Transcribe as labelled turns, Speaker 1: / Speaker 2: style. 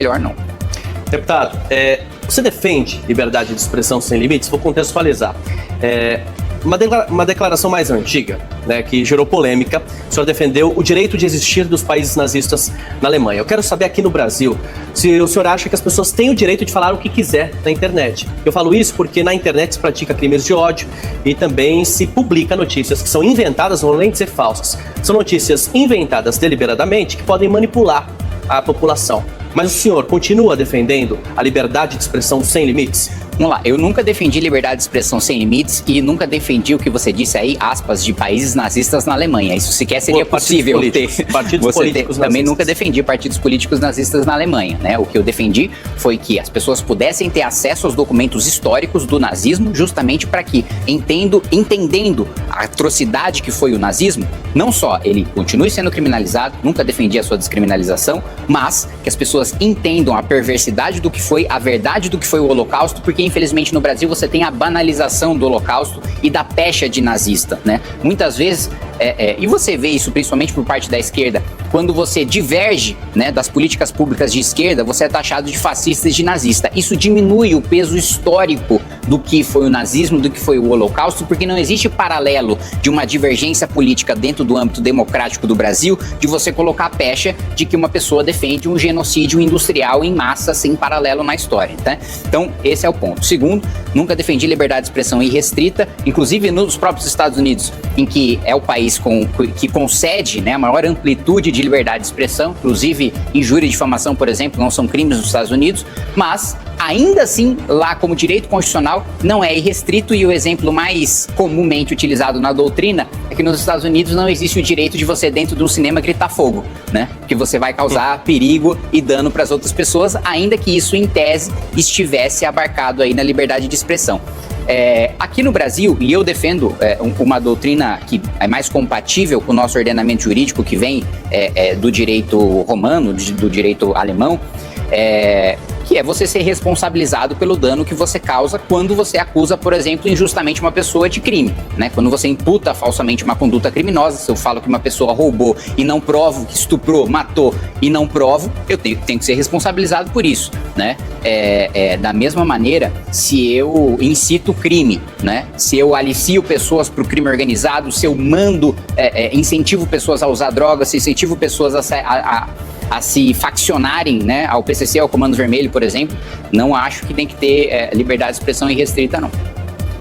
Speaker 1: melhor não.
Speaker 2: Deputado, você defende liberdade de expressão sem limites? Vou contextualizar. Uma declaração mais antiga, né, que gerou polêmica, o senhor defendeu o direito de existir dos países nazistas na Alemanha. Eu quero saber aqui no Brasil se o senhor acha que as pessoas têm o direito de falar o que quiser na internet. Eu falo isso porque na internet se pratica crimes de ódio e também se publica notícias que são inventadas, ou além de ser falsas. São notícias inventadas deliberadamente que podem manipular a população. Mas o senhor continua defendendo a liberdade de expressão sem limites?
Speaker 1: Vamos lá, eu nunca defendi liberdade de expressão sem limites e nunca defendi o que você disse aí, aspas, de países nazistas na Alemanha. Isso sequer seria possível ter.
Speaker 2: Partidos políticos
Speaker 1: também nunca defendi partidos políticos nazistas na Alemanha, né? O que eu defendi foi que as pessoas pudessem ter acesso aos documentos históricos do nazismo, justamente para que, entendendo a atrocidade que foi o nazismo, não só ele continue sendo criminalizado, nunca defendi a sua descriminalização, mas que as pessoas entendam a perversidade do que foi, a verdade do que foi o Holocausto, porque infelizmente no Brasil você tem a banalização do Holocausto e da pecha de nazista, né? Muitas vezes, e você vê isso principalmente por parte da esquerda, quando você diverge, né, das políticas públicas de esquerda, você é taxado de fascista e de nazista. Isso diminui o peso histórico do que foi o nazismo, do que foi o Holocausto, porque não existe paralelo de uma divergência política dentro do âmbito democrático do Brasil, de você colocar a pecha de que uma pessoa defende um genocídio industrial em massa sem paralelo na história, tá? Então, esse é o ponto. Segundo, nunca defendi liberdade de expressão irrestrita, inclusive nos próprios Estados Unidos, em que é o país que concede, né, a maior amplitude de liberdade de expressão, inclusive injúria e difamação, por exemplo, não são crimes nos Estados Unidos, mas ainda assim, lá como direito constitucional, não é irrestrito, e o exemplo mais comumente utilizado na doutrina é que nos Estados Unidos não existe o direito de você dentro de um cinema gritar fogo, né? Que você vai causar perigo e dano para as outras pessoas, ainda que isso em tese estivesse abarcado aí na liberdade de expressão. Aqui no Brasil, e eu defendo uma doutrina que é mais compatível com o nosso ordenamento jurídico, que vem do direito romano, do direito alemão, que é você ser responsabilizado pelo dano que você causa quando você acusa, por exemplo, injustamente uma pessoa de crime, né? Quando você imputa falsamente uma conduta criminosa, se eu falo que uma pessoa roubou e não provo, que estuprou, matou e não provo, eu tenho que ser responsabilizado por isso, né? Da mesma maneira, se eu incito crime, né? Se eu alicio pessoas para o crime organizado, se eu mando, incentivo pessoas a usar drogas, se incentivo pessoas a se faccionarem, né, ao PCC, ao Comando Vermelho, por exemplo, não acho que tem que ter liberdade de expressão irrestrita, não.